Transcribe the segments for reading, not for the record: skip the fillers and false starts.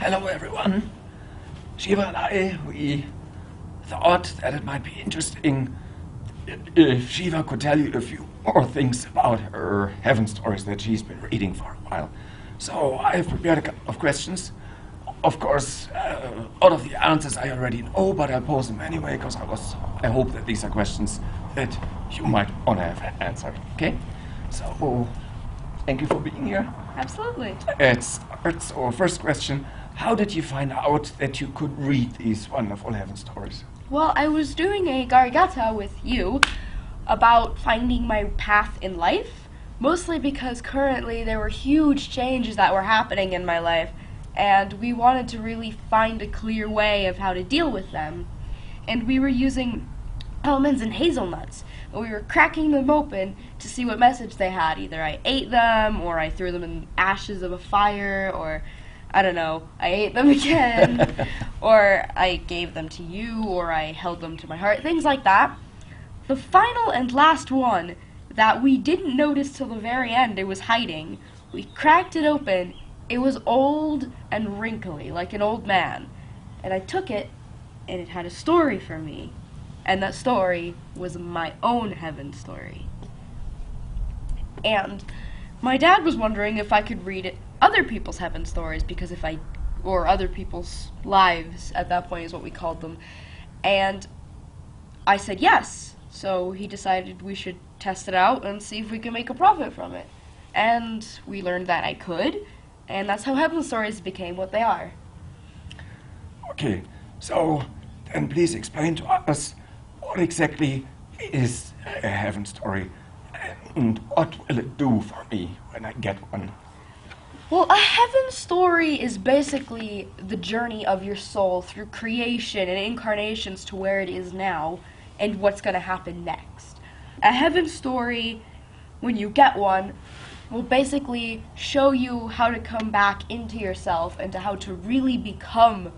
Hello everyone. Shiva and I, we thought that it might be interesting if Shiva could tell you a few more things about her heaven stories that she's been reading for a while. So I've prepared a couple of questions. Of course, all of the answers I already know, but I'll pose them anyway because I hope that these are questions that you might want to have answered. Okay? So, thank you for being here. Absolutely. Let's start. So, first question. How did you find out that you could read these wonderful heaven stories? Well, I was doing a garigata with you about finding my path in life, mostly because currently there were huge changes that were happening in my life, and we wanted to really find a clear way of how to deal with them. And we were using almonds and hazelnuts, and we were cracking them open to see what message they had. Either I ate them, or I threw them in ashes of a fire, or I don't know, I ate them again, or I gave them to you, or I held them to my heart, things like that. The final and last one that we didn't notice till the very end, it was hiding. We cracked it open. It was old and wrinkly, like an old man. And I took it, and it had a story for me. And that story was my own heaven story. And my dad was wondering if I could read it other people's heaven stories, because or other people's lives, at that point is what we called them. And I said yes. So he decided we should test it out and see if we can make a profit from it. And we learned that I could, and that's how heaven stories became what they are. Okay, so then please explain to us what exactly is a heaven story and what will it do for me when I get one? Well, a heaven story is basically the journey of your soul through creation and incarnations to where it is now and what's going to happen next. A heaven story, when you get one, will basically show you how to come back into yourself and to how to really become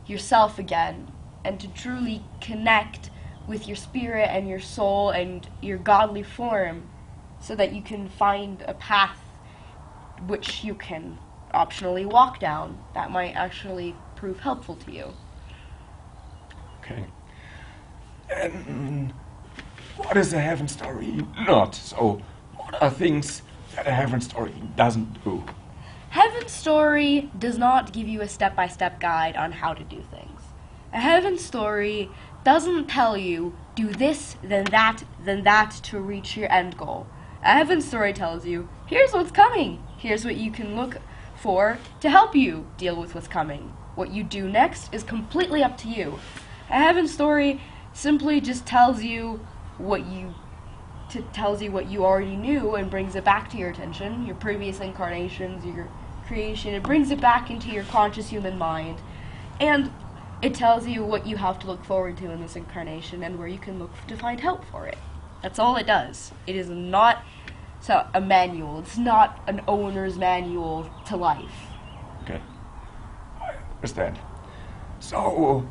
yourself again and to truly connect with your spirit and your soul and your godly form so that you can find a path which you can optionally walk down that might actually prove helpful to you. Okay. And what is a heaven story not? So what are things that a heaven story doesn't do? Heaven story does not give you a step-by-step guide on how to do things. A heaven story doesn't tell you, do this, then that to reach your end goal. A heaven story tells you, here's what's coming. Here's what you can look for to help you deal with what's coming. What you do next is completely up to you. A heaven story simply just tells you what you already knew and brings it back to your attention, your previous incarnations, your creation. It brings it back into your conscious human mind. And it tells you what you have to look forward to in this incarnation and where you can look to find help for it. That's all it does. It is not a manual. It's not an owner's manual to life. Okay, I understand. So,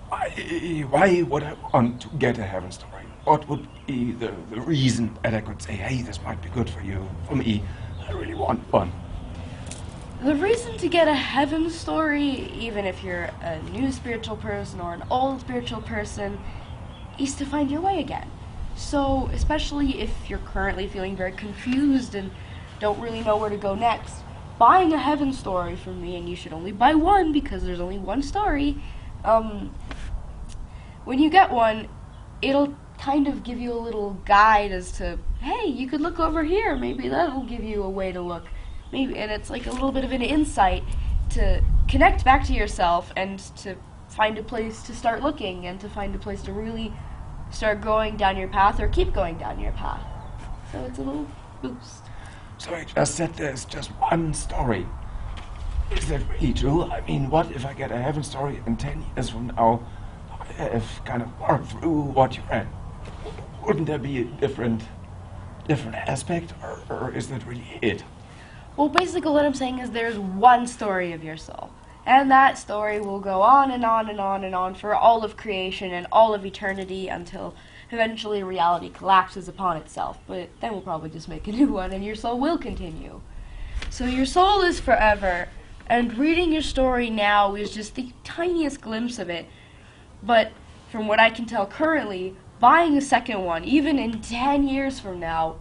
why would I want to get a heaven story? What would be the reason that I could say, hey, this might be good for you, for me, I really want one? The reason to get a heaven story, even if you're a new spiritual person or an old spiritual person, is to find your way again. So, especially if you're currently feeling very confused and don't really know where to go next, buying a heaven story from me, and you should only buy one because there's only one story, when you get one, it'll kind of give you a little guide as to, hey, you could look over here, maybe that'll give you a way to look. Maybe, and it's like a little bit of an insight to connect back to yourself and to find a place to start looking and to find a place to really start going down your path or keep going down your path. So it's a little boost. So I just said there's just one story. Is that really true? I mean, what if I get a heaven story and 10 years from now I have kind of worked through what you read? Wouldn't there be a different aspect, or is that really it? Well, basically what I'm saying is there's one story of your soul. And that story will go on and on and on and on for all of creation and all of eternity until eventually reality collapses upon itself. But then we'll probably just make a new one and your soul will continue. So your soul is forever, And reading your story now is just the tiniest glimpse of it. But from what I can tell currently, buying a second one, even in 10 years from now,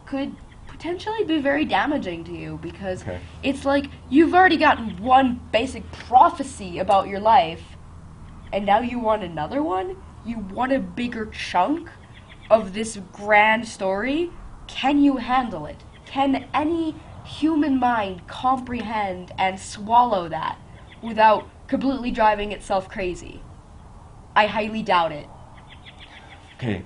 could potentially be very damaging to you, because it's like you've already gotten one basic prophecy about your life, and now you want another one? You want a bigger chunk of this grand story? Can you handle it? Can any human mind comprehend and swallow that without completely driving itself crazy? I highly doubt it. Okay,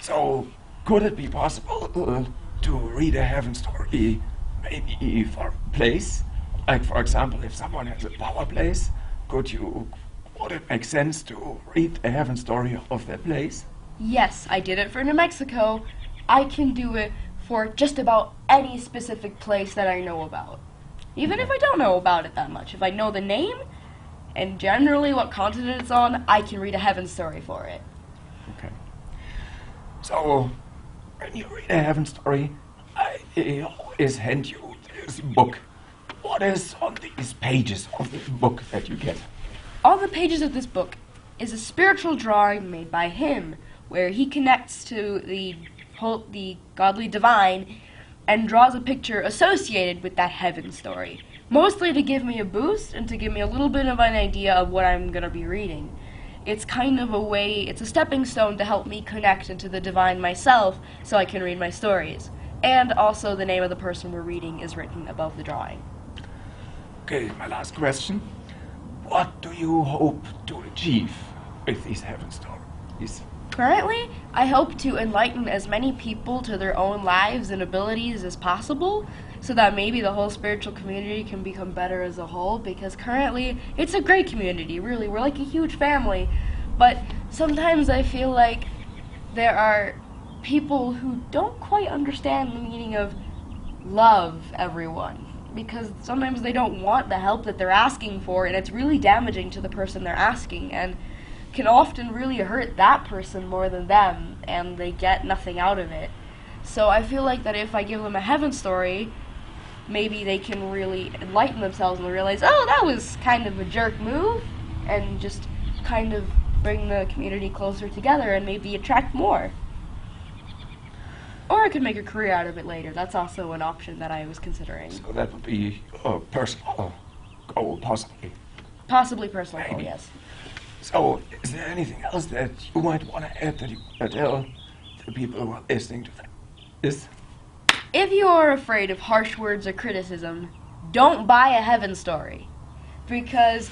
so could it be possible to read a heaven story maybe for a place? Like, for example, if someone has a power place, would it make sense to read a heaven story of that place? Yes, I did it for New Mexico. I can do it for just about any specific place that I know about. Even if I don't know about it that much. If I know the name and generally what continent it's on, I can read a heaven story for it. Okay. So, when you read a heaven story, I always hand you this book. What is on these pages of the book that you get? On the pages of this book is a spiritual drawing made by him, where he connects to the godly divine and draws a picture associated with that heaven story, mostly to give me a boost and to give me a little bit of an idea of what I'm going to be reading. It's kind of a way, it's a stepping stone to help me connect into the divine myself so I can read my stories. And also the name of the person we're reading is written above the drawing. Okay, my last question. What do you hope to achieve with these heaven stories? Currently, I hope to enlighten as many people to their own lives and abilities as possible, so that maybe the whole spiritual community can become better as a whole, because currently it's a great community, really. We're like a huge family, but sometimes I feel like there are people who don't quite understand the meaning of love everyone, because sometimes they don't want the help that they're asking for, and it's really damaging to the person they're asking, and can often really hurt that person more than them, and they get nothing out of it. So I feel like that if I give them a heaven story, maybe they can really enlighten themselves and realize, oh, that was kind of a jerk move, and just kind of bring the community closer together and maybe attract more. Or I could make a career out of it later. That's also an option that I was considering. So that would be a personal goal, possibly. Possibly personal goal, yes. So, is there anything else that you might want to add that you want to tell the people who are listening to this? If you are afraid of harsh words or criticism, don't buy a heaven story. Because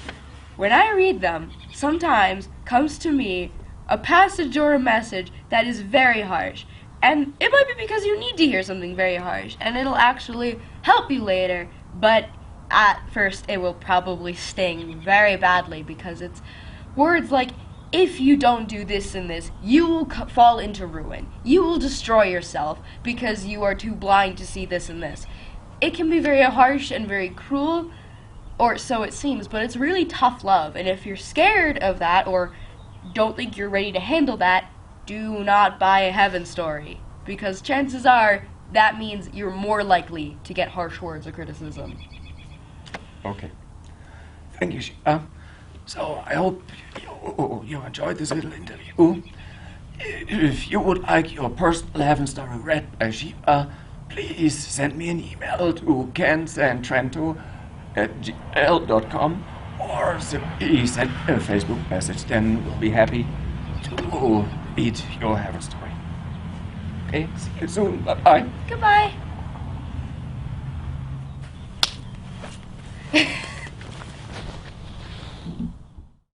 when I read them, sometimes comes to me a passage or a message that is very harsh. And it might be because you need to hear something very harsh, and it'll actually help you later, but at first it will probably sting very badly, because it's words like, if you don't do this and this, you will fall into ruin. You will destroy yourself because you are too blind to see this and this. It can be very harsh and very cruel, or so it seems, but it's really tough love. And if you're scared of that or don't think you're ready to handle that, do not buy a heaven story, because chances are that means you're more likely to get harsh words or criticism. Okay. Thank you, Shiva. So I hope you enjoyed this little interview. If you would like your personal heaven story read by Shiva, please send me an email to kensandtrento@gmail.com, or simply send a Facebook message. Then we'll be happy to read your heaven story. Okay, see you soon. Bye-bye. Goodbye.